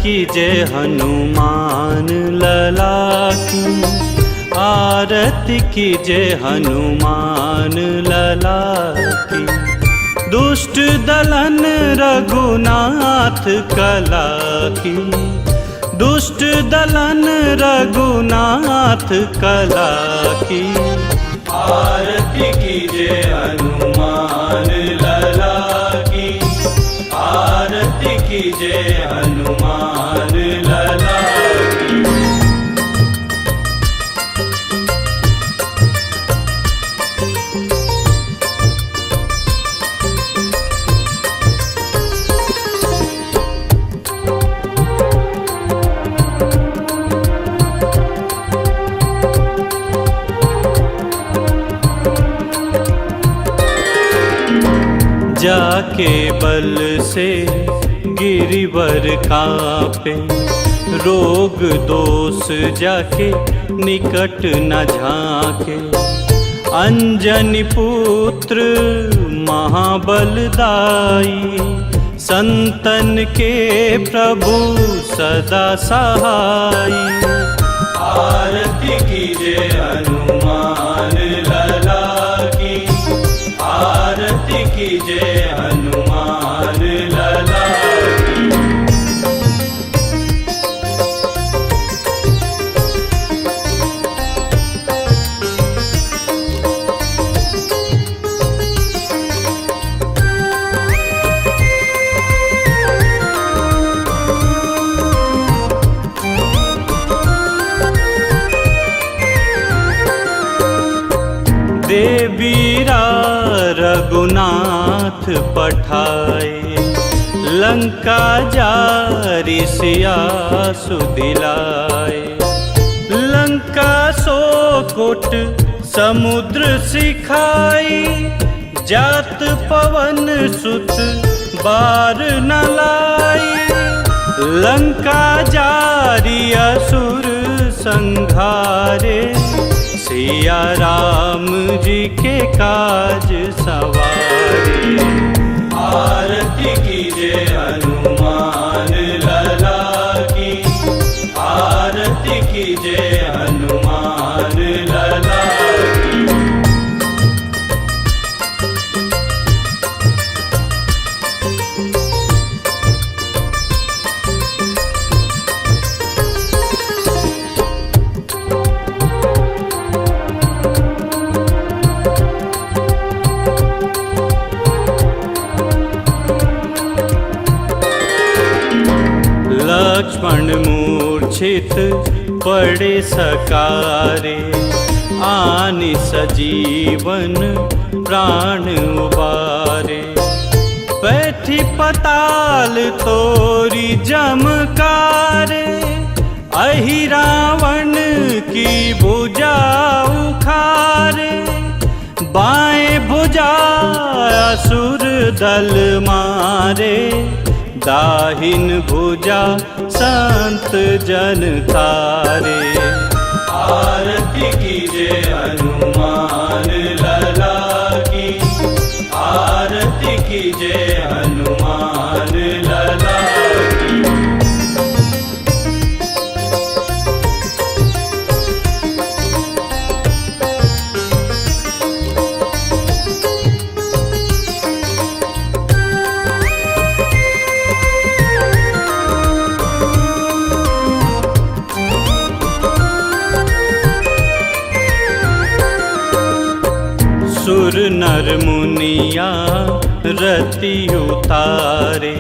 कीजय हनुमान लला की, आरती कीजय हनुमान लला की। दुष्ट दलन रघुनाथ कला की, दुष्ट दलन रघुनाथ कला की। आरती कीजय हनुमान लला की, आरती कीजय हनुमान लला की। जाके बल से गिरिवर कांपे, रोग दोष जाके निकट न झांके। अंजनी पुत्र महाबलदाई, संतन के प्रभु सदा सहाई। आरती कीजय हनुमान लला की, आरती कीजय हनुमान लला की। देवीरा रघुनाथ पठाए, लंका जारि सिया सुदिलाए। लंका सो कोट समुद्र सिखाई, जात पवन सुत बार न लाई। लंका जारि असुर संघारे, सिया राम जी के काज सवारे। आरती कीजय हनुमान लला की, आरती कीजय हनुमान लला की। लक्ष्मण मूर्छित पड़े सकारे, आनि सजीवन प्राण उबारे। बैठी पताल तोरी जमकारे, अहि रावण की भुजा उखारे। बाएं भुजा असुर दल मारे, दाहिन भुजा संत जन तारे। आरती कीजय हनुमान लला की, आरती कीजय हनुमान लला की। सुर नर मुनिया रति उतारे,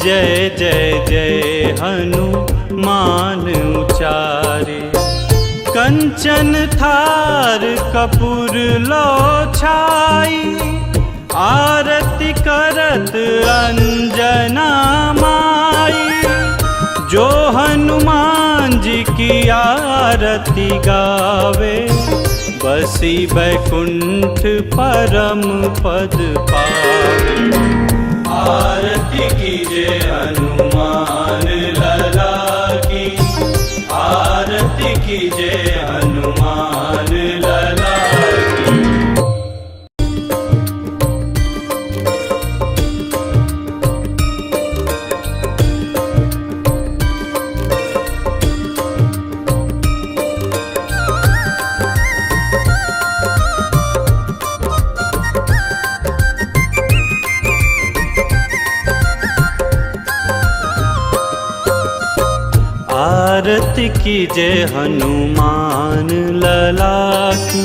जय जय जय हनुमान उचारे। कंचन थार कपूर लो छाई, आरती करत अंजना माई। जो हनुमान जी की आरती गावे, बसी बैकुंठ परम पद पावे। आरती कीजय हनुमान लला की, आरती कीजय हनुमान लला की। कीजय हनुमान लला की,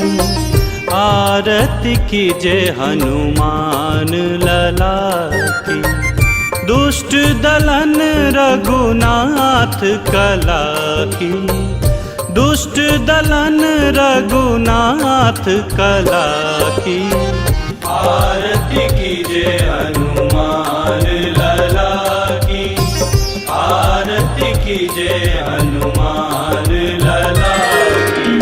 आरती कीजय हनुमान लला की। दुष्ट दलन रघुनाथ कला की, दुष्ट दलन रघुनाथ कला की। आरती कीजय हनुमान लला की, आरती कीजय हनुमान लला की।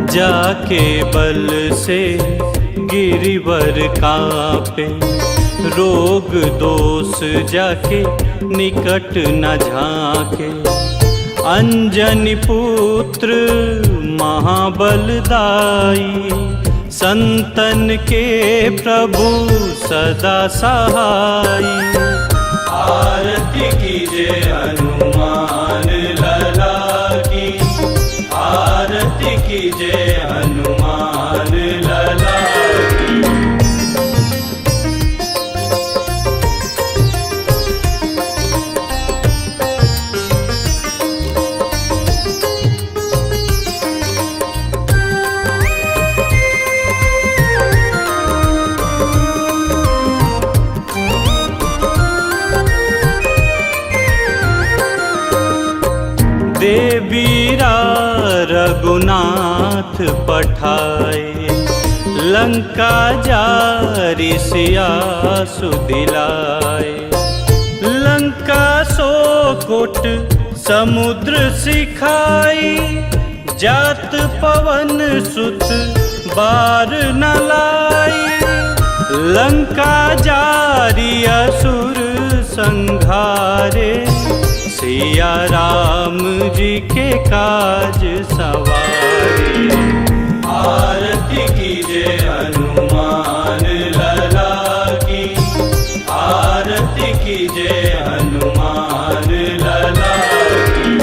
जाके बल से गिरिवर कांपे, रोग दोष जाके निकट न झाके। अंजनी पुत्र महाबलदाई, संतन के प्रभु सदा सहाई। आरती कीजय हनुमान लला की, आरती कीजय हनुमान लला की। देवीरा रघुनाथ पठाए, लंका जारि सिया सुदिलाए। लंका सो कोट समुद्र सिखाई, जात पवन सुत बार न लाई। लंका जारि असुर संघारे, सिया राम जी के काज सवारे। आरती कीजय हनुमान लला की, आरती कीजय हनुमान लला की।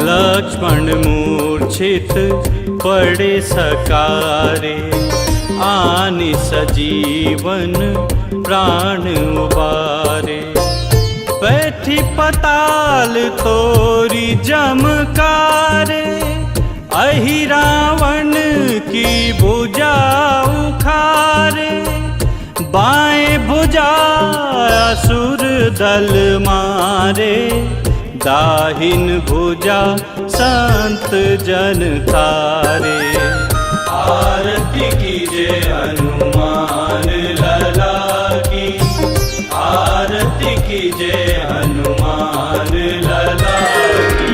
लक्ष्मण मूर्छित पड़े सकारे, आनि सजीवन प्राण उबारे। बैठी पताल तोरी जमकारे, अहि रावण की भुजा उखारे। बाएं भुजा असुर दल मारे, दाहिन भुजा संत जन तारे। आरती कीजय हनुमान लला की, आरती कीजय हनुमान लला की।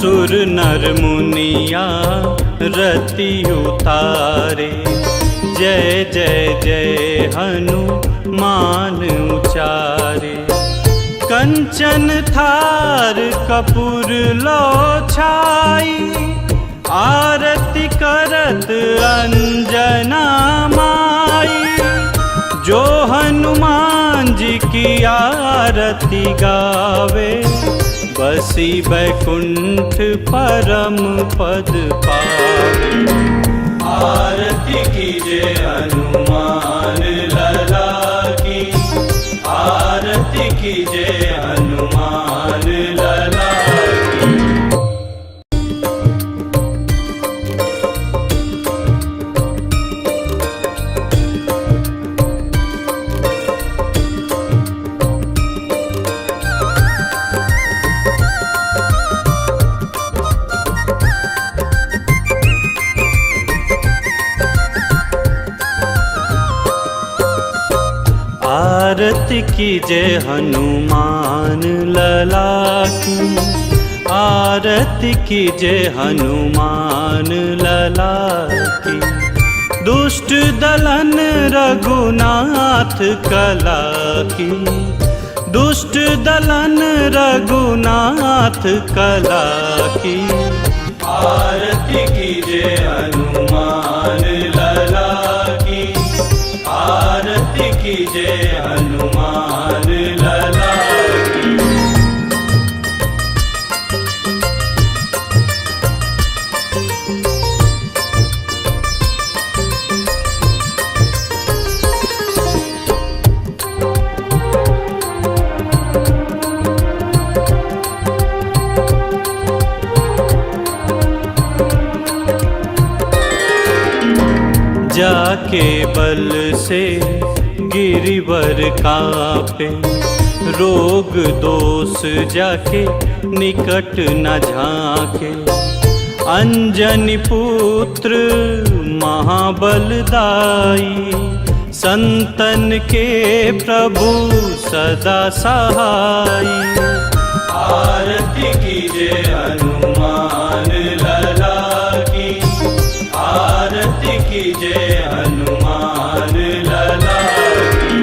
सुर नर मुनिया रति उतारे, जय जय जय हनुमान उचारे। कंचन थार कपूर लो छाई, आरती करत अंजना माई। जो हनुमान जी की आरती गावे, बसी बैकुंठ परम पद पावे। आरती कीजय हनुमान लला की, आरती कीजय हनुमान लला की। कीजय हनुमान लला की, आरती कीजय हनुमान लला की। दुष्ट दलन रघुनाथ कला की, दुष्ट दलन रघुनाथ कला की। आरती कीजय हनुमान लला की, आरती कीजय हनुमान लला की। जाके बल से गिरिवर कांपे, रोग दोष जाके निकट न झांके। अंजनी पुत्र महाबलदाई, संतन के प्रभु सदा सहाई। आरती कीजय हनुमान लला की, आरती कीजय हनुमान लला की।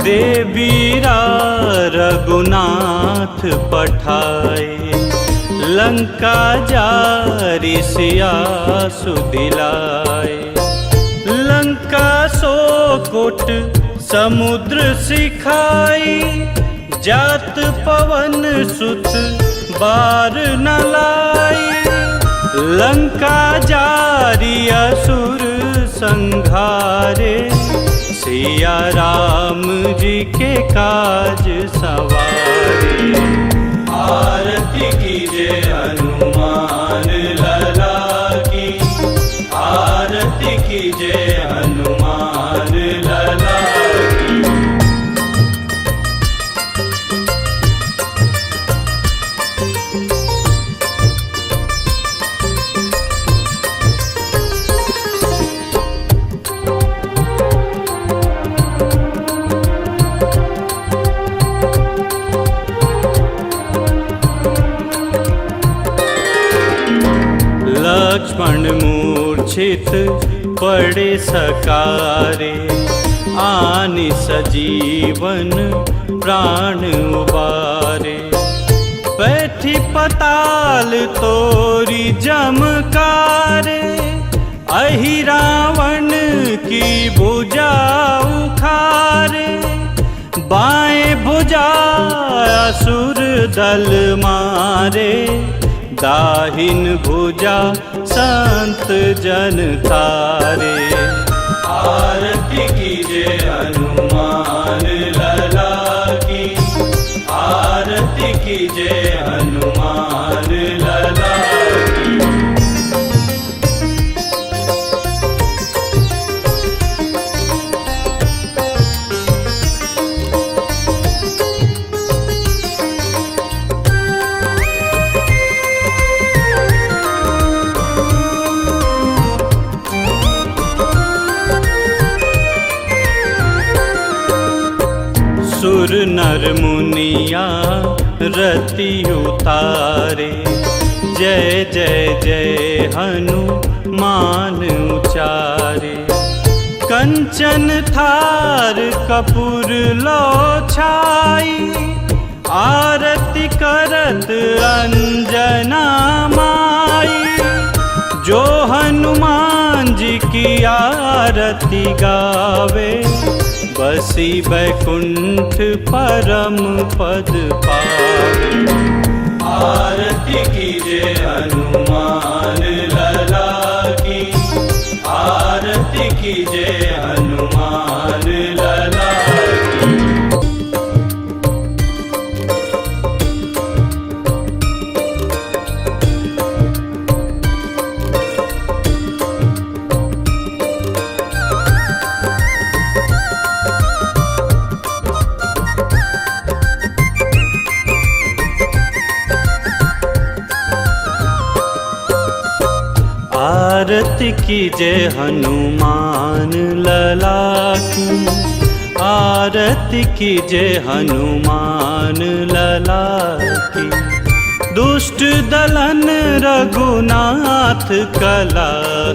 देवीरा रघुनाथ पठाए, लंका जारि सिया सुदिलाए। लंका सो कोट समुद्र सिखाई, जात पवन सुत बार न लाई। लंका जारि असुर संघारे, सिया राम जी के काज सवारे। आरती कीजय हनुमान लला की, आरती कीजय हनुमान लला की। लक्ष्मण मूर्छित पड़े सकारे, आनि सजीवन प्राण उबारे। बैठी पताल तोरी जमकारे, अहि रावण की भुजा उखारे। बाएं भुजा असुर दल मारे, दाहिन भुजा संत जन तारे। आरती कीजय हनुमान लला की, आरती कीजय हनुमान लला की। सुर नर मुनिया रति उतारे, जय जय जय हनुमान उचारे। कंचन थार कपूर लो छाई, आरती करत अंजना माई। जो हनुमान जी की आरती गावे, बसी बैकुंठ परम पद पावे। आरती कीजय हनुमान लला की, आरती कीजय हनुमान लला की। आरती कीजय हनुमान लला की, आरती कीजय हनुमान लला की। दुष्ट दलन रघुनाथ कला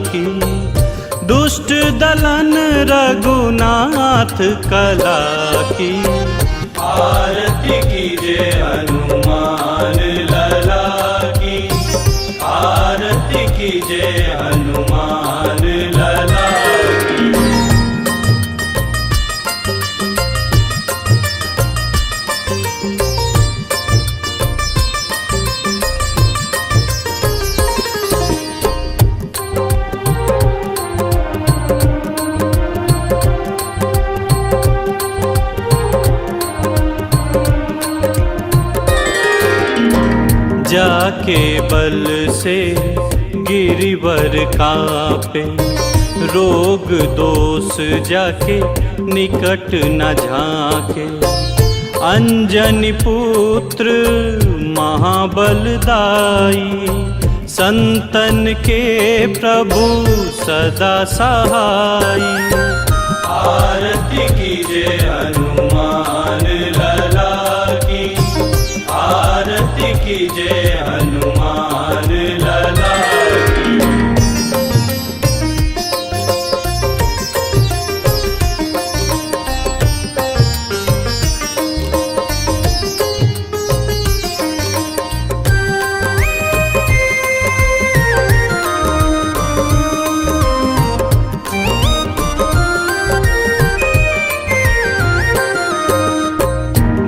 की, दुष्ट दलन रघुनाथ कला की। आरती कीजय हनुमान लला की, आरती कीजय हनुमान लला की। जाके बल से गिरिवर कांपे, रोग दोष जाके निकट न झांके। अंजनी पुत्र महाबलदाई, संतन के प्रभु सदा सहाई। आरती कीजय हनुमान लला की, आरती कीजय हनुमान लला की।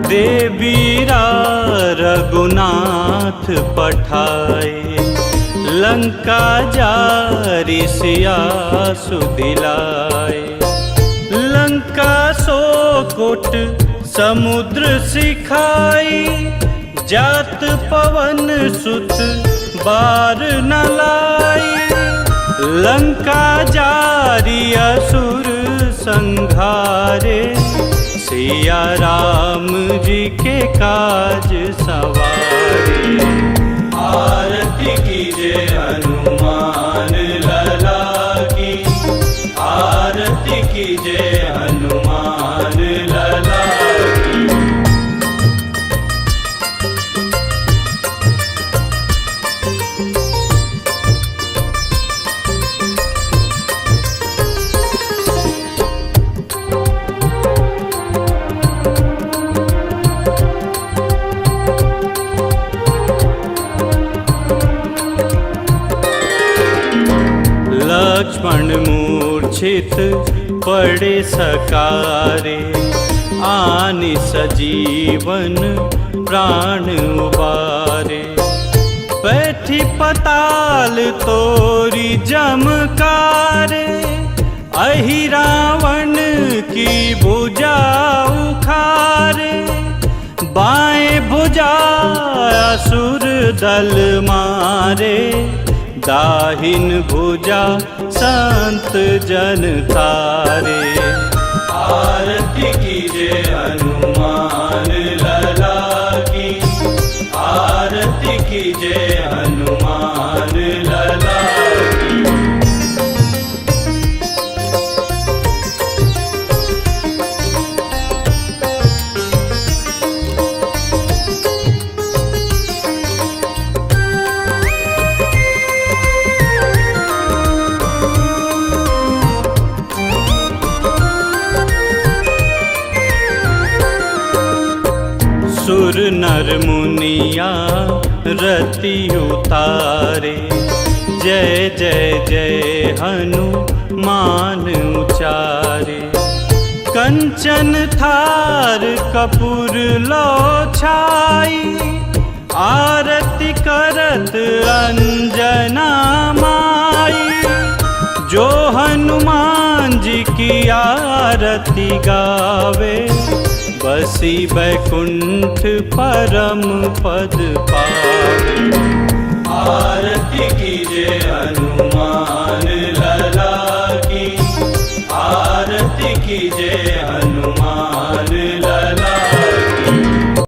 देवीरा रघुनाथ पठाए, लंका जारि सिया सुदिलाए। लंका सो कोट समुद्र सिखाई, जात पवन सुत बार न लाई। लंका जारि असुर संघारे, सिया राम जी के काज सवारे। आरती कीजय हनुमान लला की, आरती कीजय हनुमान लला की। लक्ष्मण मूर्छित पड़े सकारे, आनि सजीवन प्राण उबारे। बैठी पताल तोरी जमकारे, अहि रावण की भुजा उखारे। बाएं भुजा असुर दल मारे, दाहिन भुजा संत जन तारे। आरती कीजय हनुमान लला की, आरती कीजय हनुमान लला की। सुर नर मुनिया रति उतारे, जय जय जय हनुमान उचारे। कंचन थार कपूर लो छाई, आरती करत अंजना माई। जो हनुमान जी की आरती गावे, बसी बैकुंठ परम पद पावे। आरती कीजय हनुमान लला की, आरती कीजय हनुमान